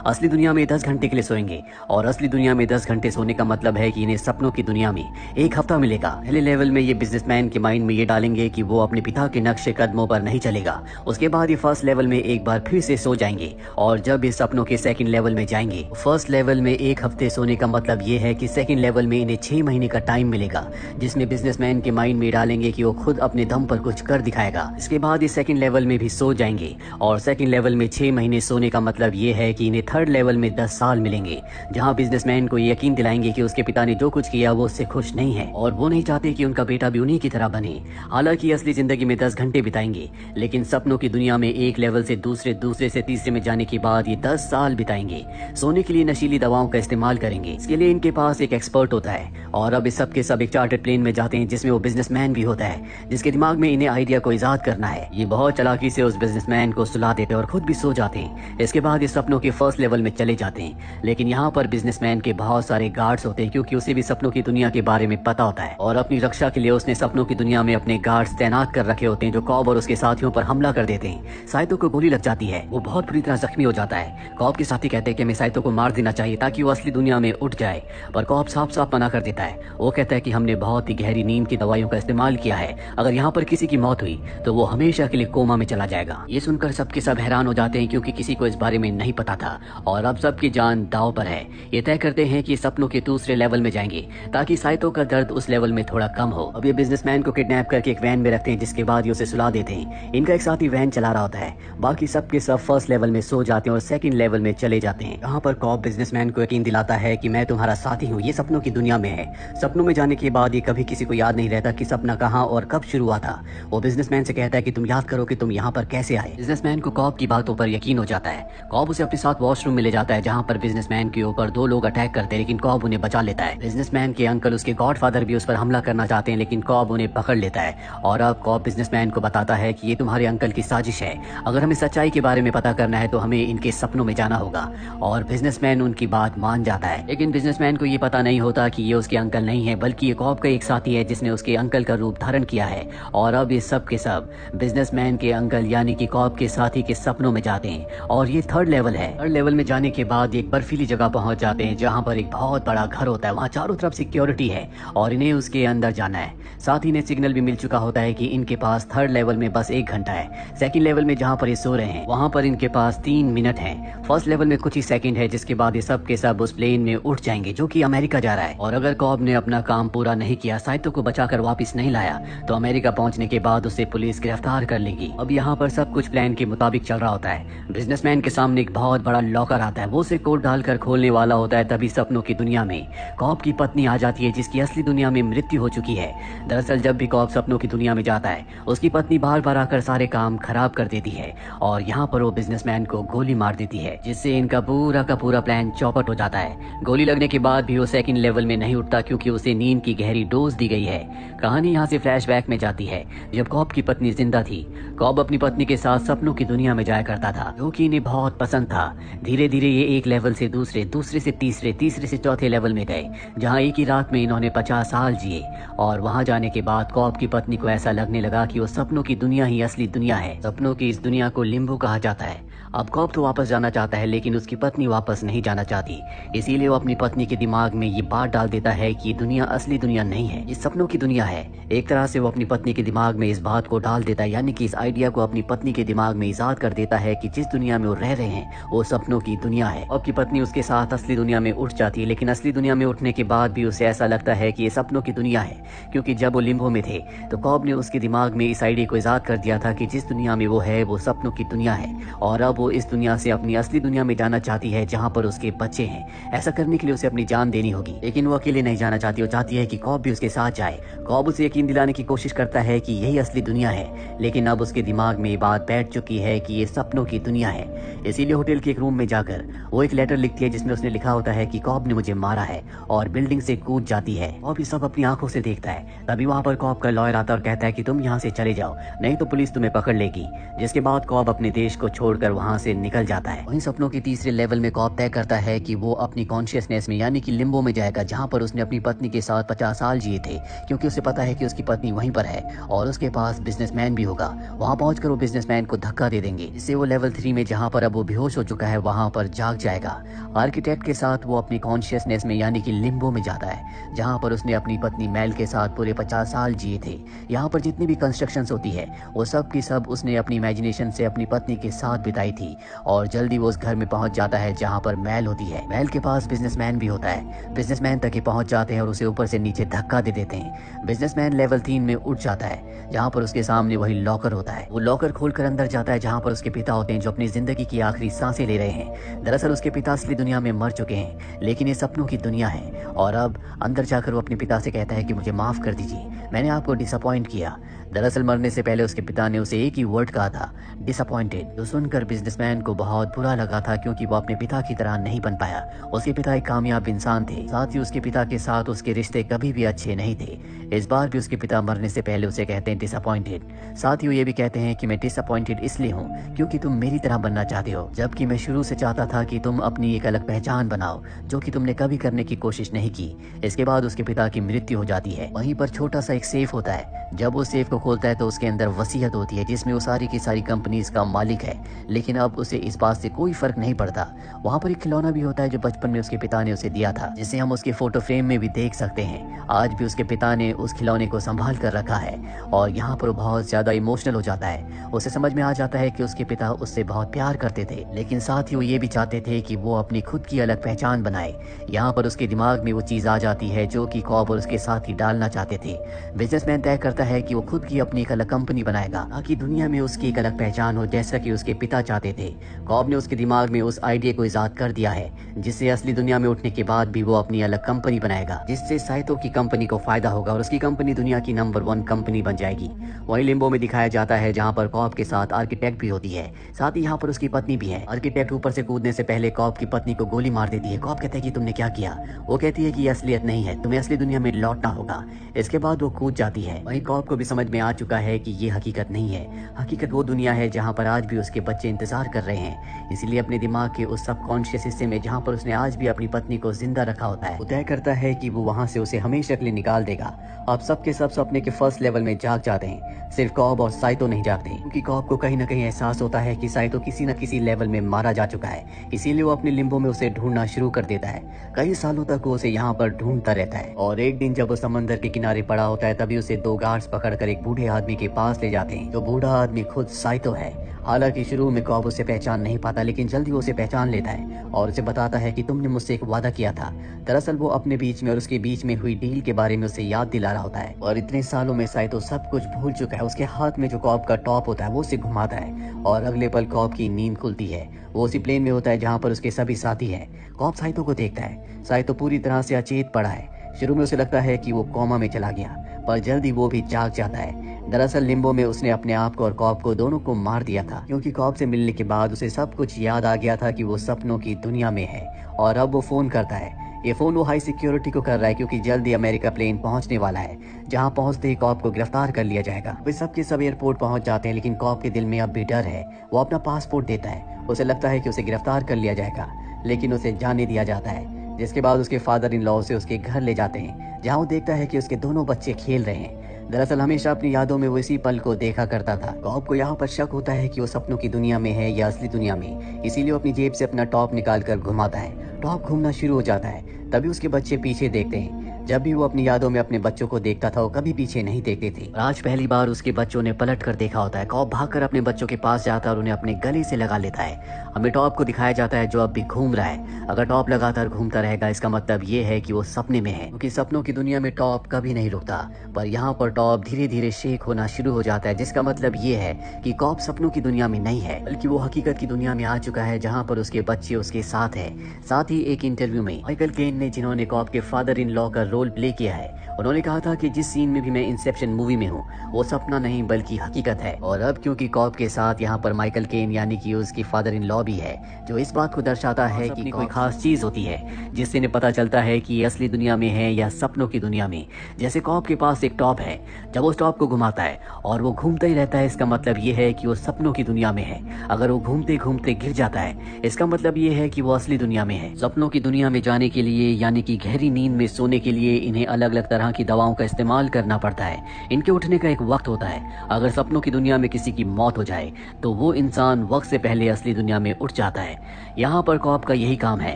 असली दुनिया में 10 घंटे के लिए सोएंगे और असली दुनिया में 10 घंटे सोने का मतलब है कि इन्हें सपनों की दुनिया में एक हफ्ता मिलेगा। पहले लेवल में ये बिजनेसमैन के माइंड में ये डालेंगे कि वो अपने पिता के नक्शे कदमों पर नहीं चलेगा। उसके बाद ये फर्स्ट लेवल में एक बार फिर से सो जाएंगे और जब इस सपनों के सेकंड लेवल में जाएंगे, फर्स्ट लेवल में एक हफ्ते सोने का मतलब ये है कि सेकंड लेवल में इन्हें 6 महीने का टाइम मिलेगा, जिसमें बिजनेसमैन के माइंड में डालेंगे कि वो खुद अपने दम पर कुछ कर दिखाएगा। इसके बाद इस सेकंड लेवल में भी सो जाएंगे और सेकंड लेवल में 6 महीने सोने का मतलब ये है कि इन्हें थर्ड लेवल में 10 साल मिलेंगे, जहां बिजनेसमैन को यकीन दिलाएंगे कि उसके पिता ने जो कुछ किया वो उससे खुश नहीं है और वो नहीं चाहते कि उनका बेटा भी उन्हीं की तरह बने। हालांकि असली जिंदगी में 10 घंटे बिताएंगे, लेकिन सपनों की दुनिया में एक लेवल से दूसरे, दूसरे से तीसरे में जाने के बाद ये 10 साल बिताएंगे। सोने के लिए नशीली दवाओं का इस्तेमाल करेंगे। इसके लिए इनके पास एक एक्सपर्ट होता है और अब इस सब के सब एक चार्टर्ड प्लेन में जाते हैं जिसमें वो बिजनेसमैन भी होता है, जिसके दिमाग में इन्हें आइडिया को इजाद करना है। ये बहुत चालाकी से उस बिजनेसमैन को सुला देते हैं और खुद भी सो जाते हैं। इसके बाद इस सपनों के फर्स्ट लेवल में चले जाते हैं, लेकिन यहाँ पर बिजनेसमैन के बहुत सारे गार्ड्स होते हैं, क्योंकि उसे भी सपनों की दुनिया के बारे में पता होता है और अपनी रक्षा के लिए उसने सपनों की दुनिया में अपने गार्ड्स तैनात कर रखे होते हैं जो कॉब और उसके साथियों पर हमला कर देते हैं। साइतो को गोली लग जाती है, वो बहुत बुरी तरह जख्मी हो जाता है। कॉब के साथी कहते हैं कि हमें साइतो को मार देना चाहिए ताकि वो असली दुनिया में उठ जाए, पर कॉब साफ साफ मना कर देता है। वो कहता है कि हमने बहुत ही गहरी नींद की दवाइयों का इस्तेमाल किया है, अगर यहाँ पर किसी की मौत हुई तो वो हमेशा के लिए कोमा में चला जाएगा। ये सुनकर सबके सब हैरान हो जाते हैं, क्योंकि किसी को इस बारे में नहीं पता था और अब सबकी जान दांव पर है। ये तय करते हैं कि सपनों के दूसरे लेवल में जाएंगे ताकि साइतो का दर्द उस लेवल में थोड़ा कम हो। अब ये बिजनेसमैन को किडनैप करके एक वैन में रखते हैं, जिसके बाद ये उसे सुला देते हैं। इनका एक साथी वैन चला रहा होता है, बाकी सबके सब फर्स्ट लेवल में सो जाते हैं और सेकंड लेवल में चले जाते हैं। यहाँ पर कॉब बिजनेसमैन को यकीन दिलाता है कि मैं तुम्हारा साथी हूँ, ये सपनों की दुनिया में है। सपनों में जाने के बाद ये कभी किसी को याद नहीं रहता कि सपना कहाँ और कब शुरू हुआ था। वो बिजनेसमैन से कहता है कि तुम याद करो कि तुम यहाँ पर कैसे आए। बिजनेसमैन को कॉब की बातों पर यकीन हो जाता है। कॉब उसे अपने साथ वॉशरूम में ले जाता है, जहाँ पर बिजनेसमैन के ऊपर 2 लोग अटैक करते हैं, लेकिन कॉब उन्हें बचा लेता है। बिजनेसमैन के अंकल, उसके गॉडफादर भी उस पर हमला करना चाहते हैं, लेकिन कॉब उन्हें पकड़ लेता है और अब कॉब बिजनेसमैन को बताता है कि ये तुम्हारे अंकल की साजिश है। अगर हमें सच्चाई के बारे में पता करना है तो हमें इनके सपनों में जाना होगा और बिजनेसमैन उनकी बात मान जाता है। लेकिन बिजनेसमैन को ये पता नहीं होता कि ये उसके अंकल नहीं है, बल्कि ये कॉब का एक साथी है जिसने उसके अंकल का रूप धारण किया है। और अब ये सब के सब बिजनेसमैन के अंकल यानी कि कॉब के साथी के सपनों में जाते हैं और ये थर्ड लेवल है। थर्ड लेवल में जाने के बाद एक बर्फीली जगह पहुंच जाते हैं, जहां पर एक बहुत बड़ा घर होता है। वहां चारों तरफ सिक्योरिटी है और इन्हें उसके अंदर जाना है। साथ ही इन्हें सिग्नल भी मिल चुका होता है कि इनके पास थर्ड लेवल में बस 1 घंटा है। सेकंड लेवल में जहां पर ये सो रहे हैं वहां पर इनके पास 3 मिनट हैं। फर्स्ट लेवल में कुछ ही सेकंड है, जिसके बाद ये सब के सब उस प्लेन में उठ जाएंगे जो कि अमेरिका जा रहा है। और अगर कॉब ने अपना काम पूरा नहीं किया, साइतो को बचाकर वापस नहीं लाया, तो अमेरिका पहुंचने के बाद उसे पुलिस गिरफ्तार कर लेगी। अब यहाँ पर सब कुछ प्लान के मुताबिक चल रहा होता है। बिजनेसमैन के सामने एक बहुत बड़ा लॉकर आता है, वो उसे कोड डालकर खोलने वाला होता है। तभी सपनों की दुनिया में कॉब की पत्नी आ जाती है, जिसकी असली दुनिया में मृत्यु हो चुकी है। दरअसल जब भी कॉब सपनों की दुनिया में जाता है, उसकी पत्नी बार बार आकर सारे काम खराब कर देती है और यहाँ पर वो बिजनेसमैन को गोली मार देती है, जिससे इनका पूरा का पूरा प्लान चौपट हो जाता है। गोली लगने के बाद भी वो सेकंड लेवल में नहीं उठता, क्योंकि उसे नींद की गहरी डोज दी गई है। कहानी यहाँ से फ्लैशबैक में जाती है, जब कॉब की पत्नी जिंदा थी। कॉब अपनी पत्नी के साथ सपनों की दुनिया में जाया करता था, जो कि इन्हें बहुत पसंद था। धीरे धीरे ये एक लेवल से दूसरे, दूसरे से तीसरे, तीसरे से चौथे लेवल में गए, जहाँ एक ही रात में इन्होंने 50 साल जिए। और वहाँ जाने के बाद कॉब की पत्नी को ऐसा लगने लगा कि वो सपनों की दुनिया ही असली दुनिया है। सपनों की इस दुनिया को लिम्बो कहा जाता है। अब कॉब तो वापस जाना चाहता है, लेकिन उसकी पत्नी वापस नहीं जाना चाहती। इसीलिए वो अपनी पत्नी के दिमाग में ये बात डाल देता है कि दुनिया असली दुनिया नहीं है, ये सपनों की दुनिया है। एक तरह से वो अपनी पत्नी के दिमाग में इस बात को डाल देता है, यानी कि इस आइडिया को अपनी पत्नी के दिमाग में इजाद कर देता है कि जिस दुनिया में वो रह रहे हैं वो सपनों की दुनिया है। अब की पत्नी उसके साथ असली दुनिया में उठ जाती है, लेकिन असली दुनिया में उठने के बाद भी उसे ऐसा लगता है कि ये सपनों की दुनिया है, क्योंकि जब वो लिम्बो में थे तो कॉब ने उसके दिमाग में इस आइडिया को इजाद कर दिया था कि जिस दुनिया में वो है वो सपनों की दुनिया है और अब वो इस दुनिया से अपनी असली दुनिया में जाना चाहती है, जहाँ पर उसके बच्चे हैं। ऐसा करने के लिए उसे अपनी जान देनी होगी, लेकिन वो अकेले नहीं जाना चाहती। वो चाहती है कि कॉब भी उसके साथ जाए। कॉब उसे यकीन दिलाने की कोशिश करता है कि यही असली दुनिया है, लेकिन अब उसके दिमाग में ये बात बैठ चुकी है कि ये सपनों की दुनिया है। इसीलिए होटल के एक रूम में जाकर वो एक लेटर लिखती है, जिसमें उसने लिखा होता है कि कॉब ने मुझे मारा है, और बिल्डिंग से कूद जाती है। कॉब ये सब अपनी आंखों से देखता है। तभी वहाँ पर कॉब का लॉयर आता है और कहता है कि तुम यहाँ से चले जाओ, नहीं तो पुलिस तुम्हें पकड़ लेगी। जिसके बाद कॉब अपने देश को छोड़कर वहाँ वहाँ से निकल जाता है। वहीं सपनों के तीसरे लेवल में कॉप तय करता है कि वो अपनी कॉन्शियसनेस में यानी कि लिम्बो में जाएगा, जहाँ पर उसने अपनी पत्नी के साथ 50 साल जिए थे, क्योंकि उसे पता है कि उसकी पत्नी वहीं पर है और उसके पास बिजनेसमैन भी होगा। वहाँ पहुंचकर वो बिजनेसमैन को धक्का दे देंगे, जिससे वो लेवल 3 में जहाँ पर अब वो बेहोश हो चुका है वहाँ पर जाग जाएगा। आर्किटेक्ट के साथ वो अपनी कॉन्शियसनेस में यानी कि लिम्बो में जाता है, जहाँ पर उसने अपनी पत्नी मैल के साथ पूरे 50 साल जिए थे। यहाँ पर जितनी भी कंस्ट्रक्शंस होती है वो सब की सब उसने अपनी इमेजिनेशन से अपनी पत्नी के साथ बिताई थी। और जल्दी वो उस घर में पहुंच जाता है जहाँ पर मैल होती है। मैल के पास बिजनेसमैन भी होता है। बिजनेसमैन तक ही पहुंच जाते हैं और उसे ऊपर से नीचे धक्का दे देते हैं। बिजनेसमैन लेवल 3 में उठ जाता है, जहाँ पर उसके सामने वही लॉकर होता है। वो लॉकर खोलकर अंदर जाता है जहाँ पर उसके पिता होते हैं, जो अपनी जिंदगी की आखिरी सांसें ले रहे हैं। दरअसल उसके पिता असली दुनिया में मर चुके हैं, लेकिन ये सपनों की दुनिया है। और अब अंदर जाकर वो अपने पिता से कहता है कि मुझे माफ कर दीजिए, मैंने आपको डिसअपॉइंट किया। दरअसल मरने से पहले उसके पिता ने उसे एक ही वर्ड कहा था, डिसअपॉइंटेड, जो सुनकर बिजनेसमैन को बहुत बुरा लगा था, क्योंकि वो अपने पिता की तरह नहीं बन पाया। उसके पिता एक कामयाब इंसान थे, साथ ही उसके पिता के साथ उसके रिश्ते कभी भी अच्छे नहीं थे। इस बार भी उसके पिता मरने से पहले उसे कहते हैं डिसअपॉइंटेड। साथ ही वो ये भी कहते हैं कि मैं डिसअपॉइंटेड इसलिए हूँ क्योंकि तुम मेरी तरह बनना चाहते हो, जबकि मैं शुरू से चाहता था कि तुम अपनी एक अलग पहचान बनाओ, जो कि तुमने कभी करने की कोशिश नहीं की। इसके बाद उसके पिता की मृत्यु हो जाती है। वहीं पर छोटा सा एक सेफ होता है। जब वो सेफ को खोलता है तो उसके अंदर वसीयत होती है, जिसमें वो सारी की सारी कंपनीज का मालिक है। लेकिन अब उसे इस बात से कोई फर्क नहीं पड़ता। वहाँ पर एक खिलौना भी होता है जो बचपन में उसके पिता ने उसे दिया था, जिसे हम उसके फोटो फ्रेम में भी देख सकते हैं। आज भी उसके पिता ने उस खिलौने को संभाल कर रखा है और यहाँ पर वो बहुत ज्यादा इमोशनल हो जाता है। उसे समझ में आ जाता है कि उसके पिता उससे बहुत प्यार करते थे, लेकिन साथ ही वो ये भी चाहते थे कि वो अपनी खुद की अलग पहचान बनाए। यहाँ पर उसके दिमाग में वो चीज आ जाती है जो कि कॉब और उसके साथ ही डालना चाहते थे। बिजनेसमैन तय करता है कि वो खुद की अपनी एक अलग कंपनी बनाएगा, ताकि दुनिया में उसकी एक अलग पहचान हो, जैसा कि उसके पिता चाहते थे। कॉब ने उसके दिमाग में उस आइडिया को इजाद कर दिया है, जिससे असली दुनिया में उठने के बाद भी वो अपनी अलग कंपनी बनाएगा, जिससे साइतो की कंपनी को फायदा होगा और उसकी कंपनी दुनिया की नंबर 1 कंपनी बन जाएगी। वही लिम्बो में दिखाया जाता है, जहाँ पर कॉब के साथ आर्किटेक्ट भी होती है, साथ ही यहाँ पर उसकी पत्नी भी है। आर्किटेक्ट ऊपर से कूदने से पहले कॉब की पत्नी को गोली मार देती है। कॉब कहता है कि तुमने क्या किया? वो कहती है कि ये असलियत नहीं है, तुम्हें असली दुनिया में लौटना होगा। इसके बाद वो कूद जाती है। वहीं कॉब को भी समझ में आ चुका है कि ये हकीकत नहीं है। हकीकत वो दुनिया है जहाँ पर आज भी उसके बच्चे इंतजार कर रहे हैं। इसीलिए अपने दिमाग के उस सबकॉन्शियस हिस्से में, जहाँ पर उसने आज भी अपनी पत्नी को जिंदा रखा होता है, वो तय करता है कि वो वहाँ से उसे हमेशा के लिए निकाल देगा। अब सबके सब सपने के फर्स्ट लेवल में जाग जाते हैं, सिर्फ कॉब और साइतो नहीं जागते, क्योंकि कॉब को कहीं ना कहीं एहसास होता है कि साइतो किसी न किसी लेवल में मारा जा चुका है। इसीलिए वो अपने लिम्बो में उसे ढूंढना शुरू कर देता है। कई सालों तक वो उसे यहाँ पर ढूंढता रहता है और एक दिन जब वो समंदर के किनारे पड़ा होता है, तभी उसे 2 गार्ड्स पकड़कर एक बूढ़े आदमी के पास ले जाते हैं। जो बूढ़ा आदमी खुद साइतो है। हालांकि शुरू में कॉब उसे पहचान नहीं पाता, लेकिन जल्दी वो उसे पहचान लेता है और उसे बताता है कि तुमने मुझसे एक वादा किया था। दरअसल वो अपने बीच में और उसके बीच में हुई डील के बारे में उसे याद दिला रहा होता है। और इतने सालों में साइतो सब कुछ भूल चुका है। उसके हाथ में जो कॉब का टॉप होता है वो उसे घुमाता है और अगले पल कॉब की नींद खुलती है। वो उसी प्लेन में होता है जहाँ पर उसके सभी साथी हैं। कॉब साइतो को देखता है। साइतो पूरी तरह से अचेत पड़ा है। शुरू में उसे लगता है कि वो कोमा में चला गया, पर जल्दी वो भी जाग जाता है। दरअसल लिम्बो में उसने अपने आप को और कॉब को दोनों को मार दिया था, क्योंकि कॉब से मिलने के बाद उसे सब कुछ याद आ गया था कि वो सपनों की दुनिया में है। और अब वो फोन करता है। ये फोन वो हाई सिक्योरिटी को कर रहा है, क्योंकि जल्दी अमेरिका प्लेन पहुंचने वाला है, जहां पहुंचते ही कॉब को गिरफ्तार कर लिया जाएगा। वे सबके सब एयरपोर्ट पहुंच जाते हैं, लेकिन कॉब के दिल में अब भी डर है। वो अपना पासपोर्ट देता है। उसे लगता है कि उसे गिरफ्तार कर लिया जाएगा, लेकिन उसे जाने दिया जाता है। जिसके बाद उसके फादर इन लॉ उसे उसके घर ले जाते हैं, जहाँ वो देखता है कि उसके दोनों बच्चे खेल रहे हैं। दरअसल हमेशा अपनी यादों में वो इसी पल को देखा करता था। कॉब को यहाँ पर शक होता है कि वो सपनों की दुनिया में है या असली दुनिया में, इसीलिए वो अपनी जेब से अपना टॉप निकाल कर घुमाता है। टॉप घूमना शुरू हो जाता है। तभी उसके बच्चे पीछे देखते हैं। जब भी वो अपनी यादों में अपने बच्चों को देखता था, वो कभी पीछे नहीं देखते थे। आज पहली बार उसके बच्चों ने पलट कर देखा होता है। कॉब भागकर अपने बच्चों के पास जाता है और उन्हें अपने गले से लगा लेता है। हमें टॉप को दिखाया जाता है जो अब भी घूम रहा है। अगर टॉप लगातार घूमता रहेगा, इसका मतलब ये है कि वो सपने में है, क्योंकि सपनों की दुनिया में टॉप कभी नहीं रुकता। पर यहाँ पर टॉप धीरे धीरे शेक होना शुरू हो जाता है, जिसका मतलब ये है कि कॉब सपनों की दुनिया में नहीं है, बल्कि वो हकीकत की दुनिया में आ चुका है, जहाँ पर उसके बच्चे उसके साथ है। साथ ही एक इंटरव्यू में माइकल केन ने, जिन्होंने कॉब के फादर इन लॉ का रोल रोल प्ले किया है। उन्होंने कहा था कि जिस सीन में भी मैं इंसेप्शन मूवी में हूँ वो सपना नहीं बल्कि हकीकत है। और अब क्योंकि कॉब के साथ यहाँ पर माइकल केन यानी कि उसकी फादर इन लॉ भी है, जो इस बात को दर्शाता है कि कोई खास चीज होती है जिससे इन्हें पता चलता है कि ये असली दुनिया में है या सपनों की दुनिया में। जैसे कॉब के पास एक टॉप है, जब वो उस टॉप को घुमाता है और वो घूमता ही रहता है, इसका मतलब ये है कि वो सपनों की दुनिया में है। अगर वो घूमते घूमते गिर जाता है, इसका मतलब ये है कि वो असली दुनिया में है। सपनों की दुनिया में जाने के लिए यानी कि गहरी नींद में सोने के लिए इन्हें अलग अलग तरह की दवाओं का इस्तेमाल करना पड़ता है। इनके उठने का एक वक्त होता है। अगर सपनों की दुनिया में किसी की मौत हो जाए तो वो इंसान वक्त से पहले असली दुनिया में उठ जाता है। यहाँ पर कॉब का यही काम है,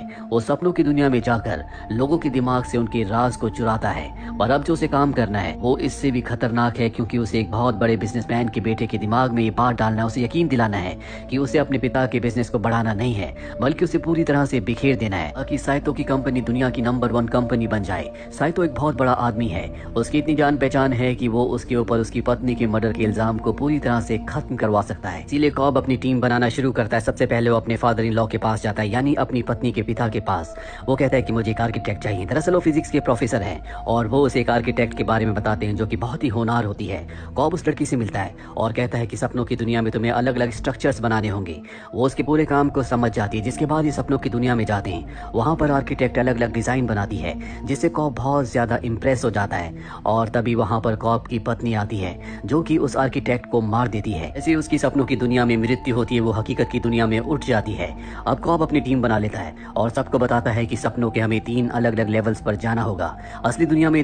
वो सपनों की दुनिया में जाकर लोगों के दिमाग से उनके राज को चुराता है। पर अब जो उसे काम करना है वो इससे भी खतरनाक है, क्योंकि उसे एक बहुत बड़े बिजनेसमैन के बेटे के दिमाग में ये बात डालना है, उसे यकीन दिलाना है कि उसे अपने पिता के बिजनेस को बढ़ाना नहीं है बल्कि उसे पूरी तरह से बिखेर देना है ताकि साइतो की कंपनी दुनिया की नंबर 1 कंपनी बन जाए। साइतो एक बहुत बड़ा आदमी है, उसकी इतनी जान पहचान है कि वो उसके ऊपर उसकी पत्नी के मर्डर के इल्जाम को पूरी तरह से खत्म करवा सकता है। इसीलिए कॉब अपनी टीम बनाना शुरू करता है। सबसे पहले वो अपने फादर इन लॉ के पास जाता है, यानी अपनी पत्नी के पिता के पास। वो कहता है कि मुझे एक आर्किटेक्ट चाहिए। दरअसल वो फिजिक्स के प्रोफेसर हैं और वो उसे एक आर्किटेक्ट के बारे में बताते हैं जो कि बहुत ही होनहार होती है। कॉब उस लड़की से मिलता है और कहता है कि सपनों की दुनिया में तुम्हें अलग अलग स्ट्रक्चर्स बनाने होंगे। वो उसके पूरे काम को समझ जाती है, जिसके बाद ये सपनों की दुनिया में जाते हैं। वहाँ पर आर्किटेक्ट अलग अलग डिजाइन बनाती है जिससे कॉब बहुत ज्यादा इम्प्रेस हो जाता है। और तभी वहाँ पर कॉब की पत्नी आती है जो कि उस आर्किटेक्ट को मार देती है। ऐसे उसकी सपनों की दुनिया में मृत्यु होती है, वो हकीकत की दुनिया में उठ जाती है। अब कॉब अपनी टीम बना लेता है और सबको बताता है कि सपनों के हमें 3 अलग अलग लेवल्स पर जाना होगा। असली दुनिया में